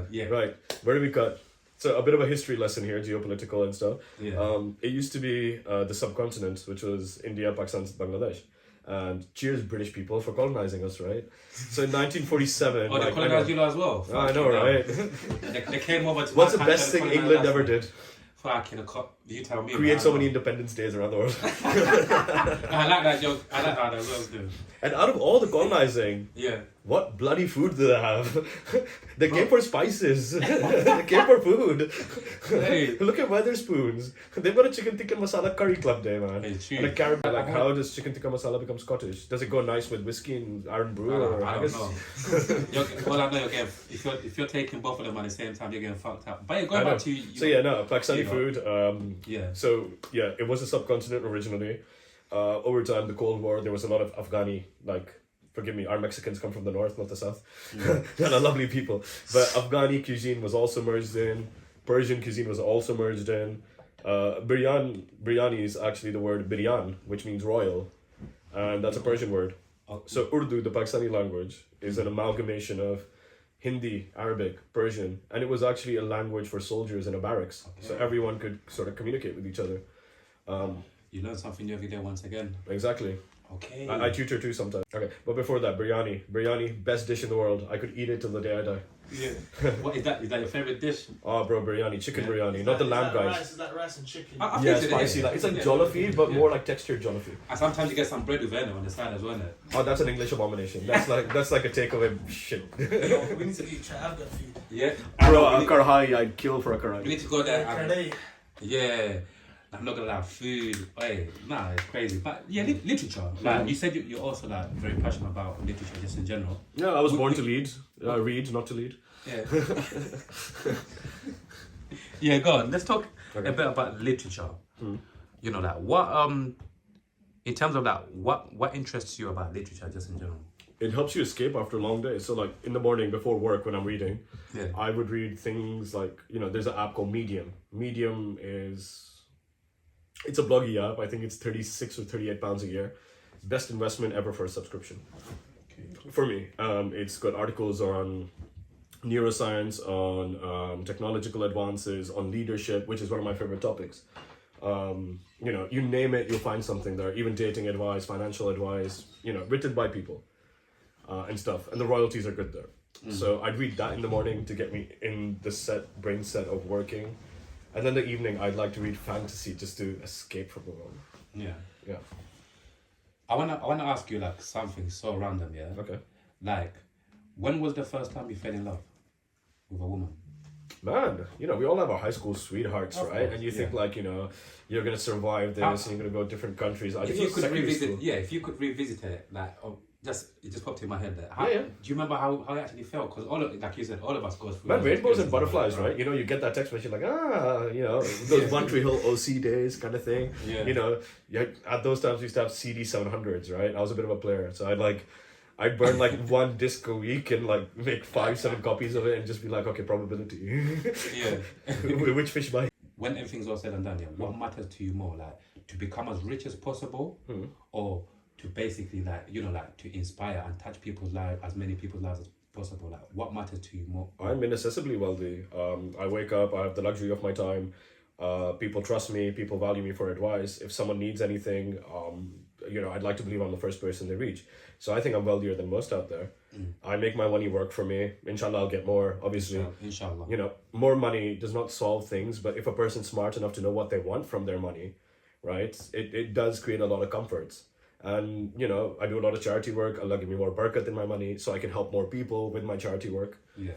Yeah. Right. Where do we cut? So a bit of a history lesson here, geopolitical and stuff. Yeah. It used to be the subcontinent, which was India, Pakistan, Bangladesh. And cheers, British people, for colonizing us, right? So in 1947... Oh, they colonized you as well? I know, right? They came over to... What's the best thing England ever did? Fucking you tell me. Create so many Independence Days around the world. I like that joke. I like how that was good. And out of all the colonizing, yeah, what bloody food do they have? They came for spices. They came for food. Hey. Look at Weatherspoons. They've got a chicken tikka masala curry club day, man. It's and a carrot. Like, how does chicken tikka masala become Scottish? Does it go nice with whiskey and iron brew? I don't know. Well, I know you're getting, if you're taking both of them at the same time, you're getting fucked up. But yeah, going back to so yeah, no, Pakistani food. Yeah. So yeah, it was a subcontinent originally. Over time, the Cold War, there was a lot of Afghani, like, forgive me, our Mexicans come from the north, not the south. Yeah. They're lovely people. But Afghani cuisine was also merged in. Persian cuisine was also merged in. Biryani is actually the word biryan, which means royal. And that's a Persian word. So Urdu, the Pakistani language, is an amalgamation of Hindi, Arabic, Persian. And it was actually a language for soldiers in a barracks. Okay. So everyone could sort of communicate with each other. You learn something new every day once again. Exactly. Okay. I tutor too sometimes. Okay, but before that, biryani. Biryani, best dish in the world. I could eat it till the day I die. Yeah. What is that? Is that your favorite dish? Oh, bro, biryani, chicken biryani, not the lamb guys. Is that rice and chicken? Yeah, spicy. It's like jollofi, but more like textured jollofi. And sometimes you get some bread with venom on the side as well, isn't it? Oh, that's an English abomination. That's like a takeaway shit. We need to eat Afghan food. Yeah. Bro, a karhai, I'd kill for a karhai. We need to go there. Karhai. Yeah. I'm not gonna lie, food. Hey, nah, it's crazy. But yeah, literature. Like you said, you're also like very passionate about literature, just in general. Yeah, I was born to lead. Read, not to lead. Yeah. Yeah, go on. Let's talk a bit about literature. You know, like what in terms of that, what interests you about literature, just in general? It helps you escape after a long day. So like in the morning before work when I'm reading, yeah, I would read things like, there's an app called Medium. Medium it's a bloggy app. I think it's 36 or 38 pounds a year. Best investment ever for a subscription. Okay. For me, it's got articles on neuroscience, on technological advances, on leadership, which is one of my favorite topics. You name it, you'll find something there. Even dating advice, financial advice, written by people and stuff. And the royalties are good there. So I'd read that in the morning to get me in the brain set of working. And then the evening, I'd like to read fantasy just to escape from the world. Yeah. Yeah. I wanna ask you like something so random, yeah? Okay. Like, when was the first time you fell in love with a woman? Man, we all have our high school sweethearts, right? And you think like, you're gonna survive this and you're gonna go to different countries. If you could revisit it, like, it just popped in my head there. Do you remember how it actually felt? Because like you said, all of us go through. Man, rainbows and butterflies, right? You get that text message like, those One Tree Hill OC days kind of thing. Yeah. At those times we used to have CD 700s, right? I was a bit of a player, so I'd burn like one disc a week and like make 5-7 copies of it and just be like, okay, probability. Yeah. Which fish bite? When everything's all said and done, what matters to you more, like to become as rich as possible, or to basically to inspire and touch people's lives, as many people's lives as possible? Like, what matters to you more? I'm inaccessibly wealthy. I wake up, I have the luxury of my time. People trust me, people value me for advice. If someone needs anything, I'd like to believe I'm the first person they reach. So I think I'm wealthier than most out there. I make my money work for me. Inshallah, I'll get more, obviously. Inshallah. More money does not solve things, but if a person's smart enough to know what they want from their money, right, it does create a lot of comforts. And, I do a lot of charity work. Allah give me more barakat in my money so I can help more people with my charity work. Yeah.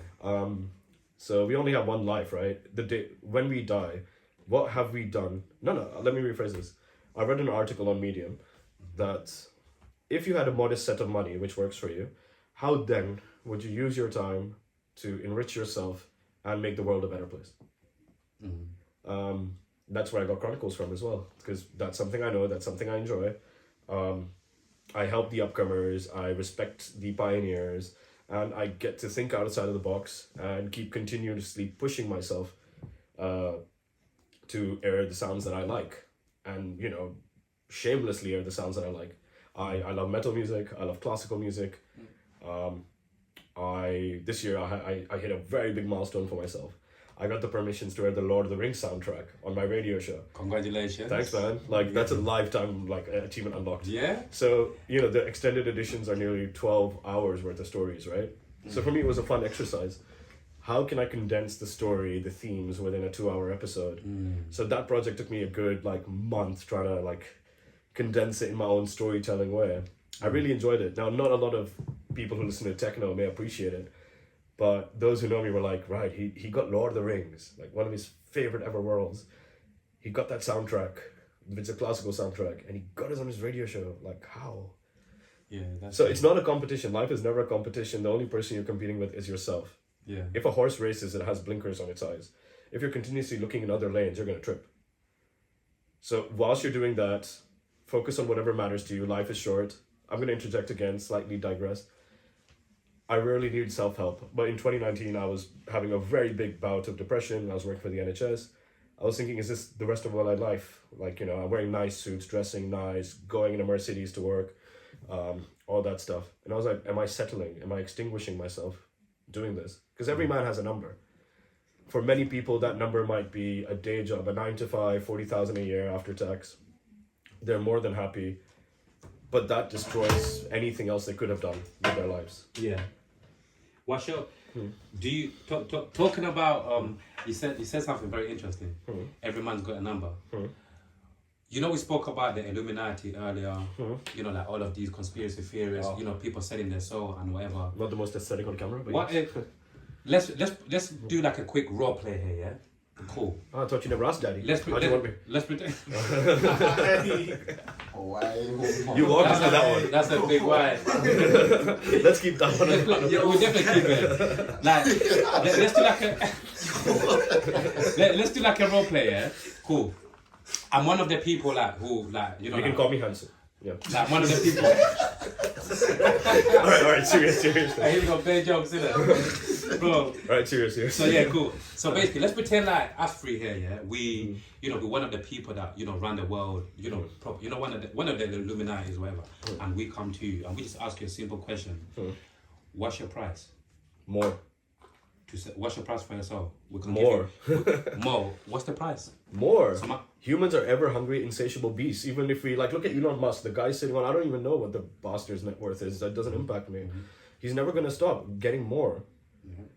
So we only have one life, right? The day when we die, what have we done? No, let me rephrase this. I read an article on Medium that if you had a modest set of money, which works for you, how then would you use your time to enrich yourself and make the world a better place? That's where I got Chronicles from as well, because that's something I know, that's something I enjoy. I help the upcomers, I respect the pioneers, and I get to think outside of the box and keep continuously pushing myself to air the sounds that I like, and shamelessly air the sounds that I like. I love metal music, I love classical music, this year I hit a very big milestone for myself. I got the permissions to wear the Lord of the Rings soundtrack on my radio show. Congratulations. Thanks, man. Like, that's a lifetime, like, achievement unlocked. Yeah. So, the extended editions are nearly 12 hours worth of stories, right? So for me, it was a fun exercise. How can I condense the story, the themes within a 2-hour episode? So that project took me a good, like, month trying to, like, condense it in my own storytelling way. I really enjoyed it. Now, not a lot of people who listen to techno may appreciate it, but those who know me were like, right, he got Lord of the Rings, like one of his favorite ever worlds. He got that soundtrack. It's a classical soundtrack, and he got it on his radio show. Like, how? Yeah. So it's not a competition. Life is never a competition. The only person you're competing with is yourself. Yeah. If a horse races, it has blinkers on its eyes. If you're continuously looking in other lanes, you're going to trip. So whilst you're doing that, focus on whatever matters to you. Life is short. I'm going to interject again, slightly digress. I rarely need self-help, but in 2019, I was having a very big bout of depression. I was working for the NHS. I was thinking, is this the rest of my life? Like, I'm wearing nice suits, dressing nice, going in a Mercedes to work, all that stuff. And I was like, am I settling? Am I extinguishing myself doing this? Because every man has a number. For many people, that number might be a day job, a 9 to 5, 40,000 a year after tax. They're more than happy, but that destroys anything else they could have done with their lives. Yeah. What's your? Do you talking about? You said something very interesting. Every man's got a number. We spoke about the Illuminati earlier. Like all of these conspiracy theories. People selling their soul and whatever. Not the most aesthetic on camera, but what? yes. Let's do like a quick role play here. Yeah. Cool. I thought you never asked Daddy. Let's How do you want me? Let's pretend. You walked us to that one. That's a big why. Let's keep that one. Yeah, we'll definitely keep it. Like, let's do like a role play, yeah? Cool. I'm one of the people who You can call me Hanson. Yeah. Like one of the people. Alright, serious. Here we go, bare jokes, innit? Bro. Alright, serious. So yeah, cool. So basically, let's pretend like us three here, yeah. We're one of the people that run the world. One of the Illuminati, whatever. And we come to you and we just ask you a simple question. What's your price? More. What's your price for yourself? We can More. Give you more. What's the price? More. Humans are ever hungry, insatiable beasts. Even if we look at Elon Musk, the guy sitting on, I don't even know what the bastard's net worth is. That doesn't impact me. He's never going to stop getting more.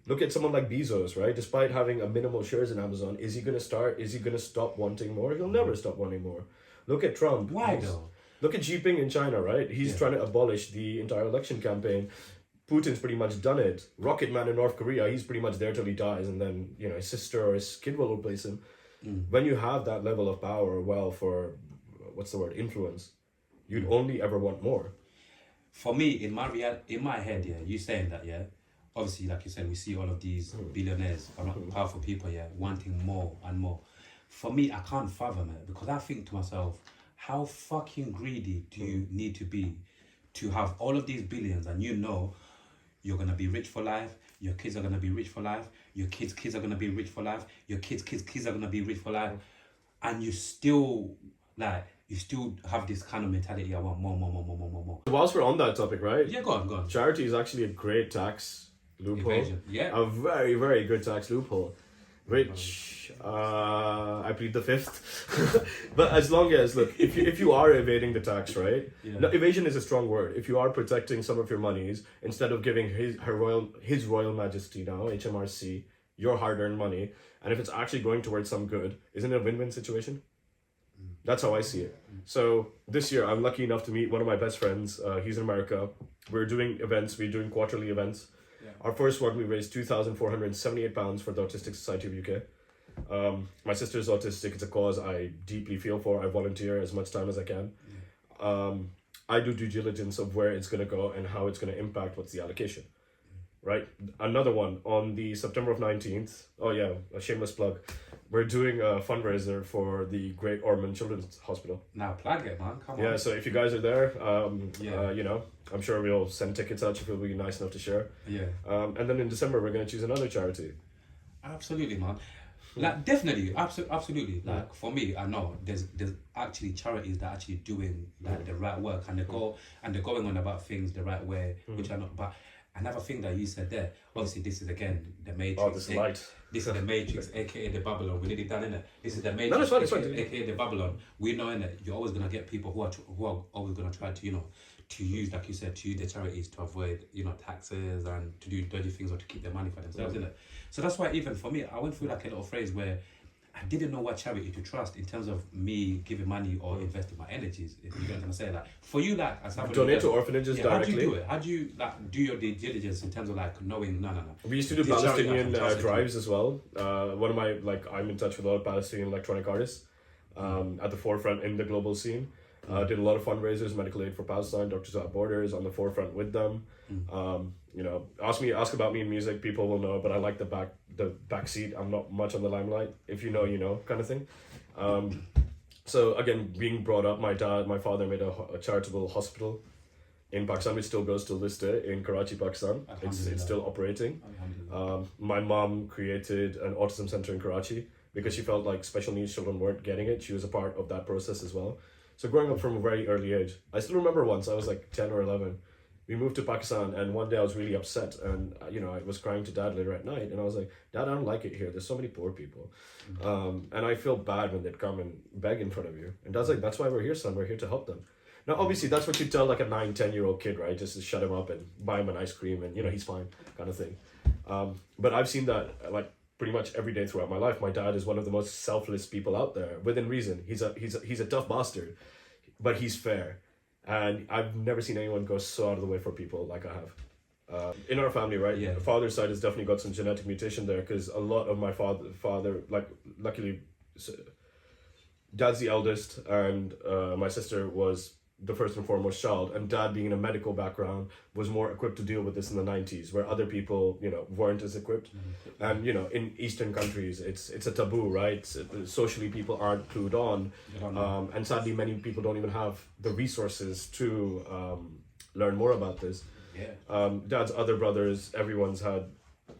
Look at someone like Bezos, right? Despite having a minimal shares in Amazon, is he going to stop wanting more? He'll never stop wanting more. Look at Trump. Why though? Look at Xi Jinping in China, right? He's trying to abolish the entire election campaign. Putin's pretty much done it. Rocket Man in North Korea, he's pretty much there till he dies, and then his sister or his kid will replace him. When you have that level of power, wealth, or influence, you'd only ever want more. For me, in my head, yeah, you saying that, yeah. Obviously, like you said, we see all of these billionaires, powerful people, yeah, wanting more and more. For me, I can't fathom it because I think to myself, how fucking greedy do you need to be to have all of these billions and you're gonna be rich for life, your kids are gonna be rich for life, your kids' kids are gonna be rich for life, your kids' kids are gonna be rich for life, and you still have this kind of mentality, I want more. Whilst we're on that topic, right? Yeah, go on. Charity is actually a great tax loophole. Evasion. Yeah. A very, very good tax loophole, which I plead the fifth. But as long as, look, if you are evading the tax, right? Yeah. No, evasion is a strong word. If you are protecting some of your monies, instead of giving His Royal Majesty now, HMRC, your hard-earned money, and if it's actually going towards some good, isn't it a win-win situation? That's how I see it. So this year, I'm lucky enough to meet one of my best friends. He's in America. We're doing events. We're doing quarterly events. Yeah. Our first one, we raised £2,478 for the Autistic Society of UK. My sister's autistic. It's a cause I deeply feel for. I volunteer as much time as I can. I do due diligence of where it's going to go and how it's going to impact what's the allocation. Right? Another one, on the September of 19th, oh yeah, a shameless plug, we're doing a fundraiser for the Great Ormond Children's Hospital. Now plug it, man, come on. Yeah, so if you guys are there, I'm sure we'll send tickets out if you'll be nice enough to share. Yeah. And then in December, we're going to choose another charity. Absolutely, man. Like, definitely, absolutely. Like, for me, I know there's actually charities that are actually doing the right work, and they're going on about things the right way, which I know. But another thing that you said there, obviously this is again the Matrix. Oh, this light. This is the Matrix, aka the Babylon. We need it done, innit? This is the Matrix, No, it's fine. aka the Babylon. We know, innit? You're always gonna get people who are always gonna try to, to use, like you said, to use the charities to avoid, taxes and to do dirty things or to keep their money for themselves, innit? So that's why even for me, I went through like a little phase where I didn't know what charity to trust in terms of me giving money or investing my energies. If you get what I'm saying, like for you, like as Donate to orphanages directly. How do you do it? How do you like do your due diligence in terms of like knowing? No. We used to do This charity I Palestinian can trust it. drives as well. One of my I'm in touch with a lot of Palestinian electronic artists at the forefront in the global scene. Did a lot of fundraisers, medical aid for Palestine, Doctors Without Borders, on the forefront with them. Ask about me in music, people will know, but I like the back seat. I'm not much on the limelight. If you know, you know, kind of thing. So again, being brought up, my father made a charitable hospital in Pakistan, which still goes till this day in Karachi, Pakistan. It's still operating. My mom created an autism center in Karachi because she felt like special needs children weren't getting it. She was a part of that process as well. So growing up from a very early age, I still remember once I was like 10 or 11. We moved to Pakistan, and one day I was really upset, and I was crying to Dad later at night, and I was like, Dad, I don't like it here. There's so many poor people, and I feel bad when they'd come and beg in front of you. And Dad's like, that's why we're here, son. We're here to help them. Now, obviously, that's what you tell like a 9, 10-year-old kid, right? Just to shut him up and buy him an ice cream, and he's fine, kind of thing. But I've seen that like pretty much every day throughout my life. My dad is one of the most selfless people out there, within reason. He's a tough bastard, but he's fair. And I've never seen anyone go so out of the way for people like I have. In our family, right? Yeah. Father's side has definitely got some genetic mutation there, because a lot of my father, like, luckily, Dad's the eldest, and my sister was the first and foremost child, and Dad, being in a medical background, was more equipped to deal with this in the 90s, where other people, weren't as equipped. And in Eastern countries, it's a taboo, right? Socially, people aren't clued on, and sadly, many people don't even have the resources to learn more about this. Dad's other brothers, everyone's had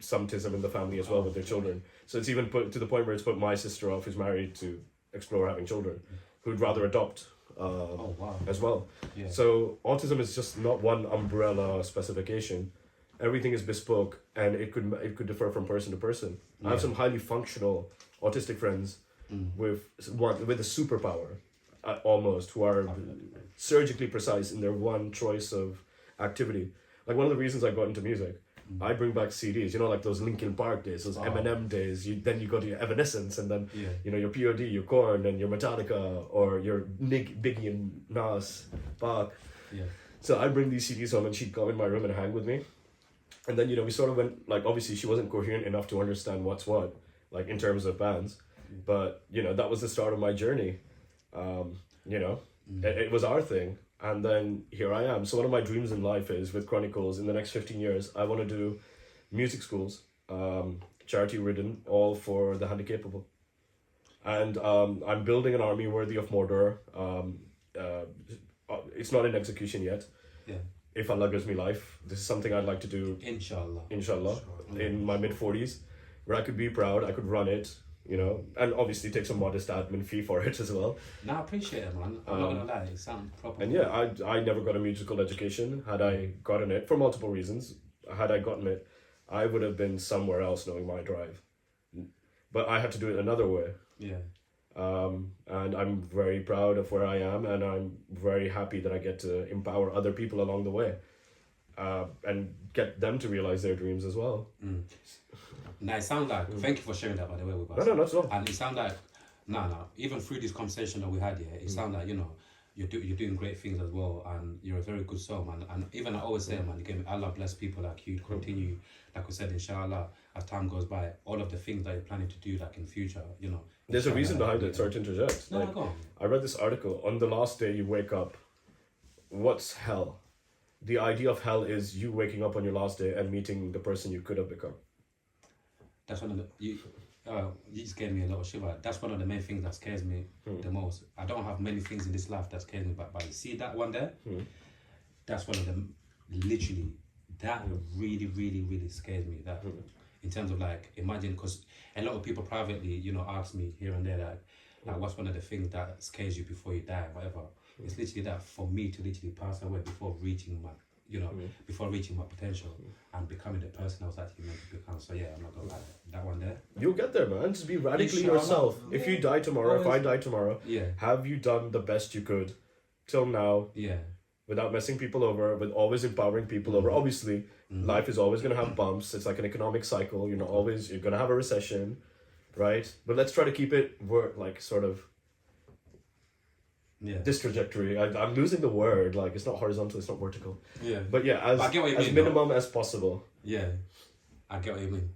some tism in the family as well with their children. So it's even put to the point where it's put my sister off, who's married, to explore having children, who'd rather adopt. As well. So autism is just not one umbrella specification. Everything is bespoke, and it could differ from person to person. I have some highly functional autistic friends with a superpower, almost, who are surgically precise in their one choice of activity. Like, one of the reasons I got into music, I bring back CDs, like those Linkin Park days, those Eminem days. Then you go to your Evanescence, and then your POD, your Korn, and your Metallica, or your Biggie and Nas, Pac. So I bring these CDs home, and she'd come in my room and hang with me. And then we sort of went, like, obviously she wasn't coherent enough to understand what's what, like, in terms of bands, but that was the start of my journey. It was our thing. And then here I am. So one of my dreams in life is, with Chronicles, in the next 15 years, I want to do music schools, charity-ridden, all for the handicapable. And I'm building an army worthy of Mordor. It's not in execution yet. If Allah gives me life, this is something I'd like to do. Inshallah, in my mid-40s, where I could be proud, I could run it, and obviously take some modest admin fee for it as well. No, I appreciate it, man. I'm not gonna lie, it sounds proper. And I never got a musical education. Had I gotten it, for multiple reasons, I would have been somewhere else, knowing my drive. But I had to do it another way. And I'm very proud of where I am, and I'm very happy that I get to empower other people along the way, and get them to realize their dreams as well. Now, it sounds like, thank you for sharing that, by the way, with us. No, not at all. And it sounds like, even through this conversation that we had here, it sounds like, you're doing great things as well, and you're a very good soul, man. And even I always say, man, again, Allah bless people like you to continue, like we said, inshallah, as time goes by, all of the things that you're planning to do, like in future, There's a reason behind it, sorry to interject. No, go on. I read this article, on the last day you wake up, what's hell? The idea of hell is you waking up on your last day and meeting the person you could have become. That's one of the, you just gave me a little shiver. That's one of the main things that scares me the most. I don't have many things in this life that scares me, but you see that one there? That's one of them, literally, that really, really, really scares me. That in terms of, like, imagine, because a lot of people privately, ask me here and there, like what's one of the things that scares you before you die, whatever. It's literally that, for me to literally pass away before reaching you know, before reaching my potential and becoming the person I was actually meant to become. So yeah, I'm not gonna lie, that one there. You'll get there, man. Just be radically Inshallah. yourself. If you die tomorrow, if I Always. die tomorrow, Yeah, have you done the best you could till now yeah, without messing people over, but always empowering people over? Obviously, life is always gonna have bumps. It's like an economic cycle. You're gonna have a recession, right? But let's try to keep it like sort of yeah, this trajectory. I'm losing the word. Like it's not horizontal, it's not vertical. yeah, But yeah, But I get what you as mean, minimum as possible. yeah. I get what you mean.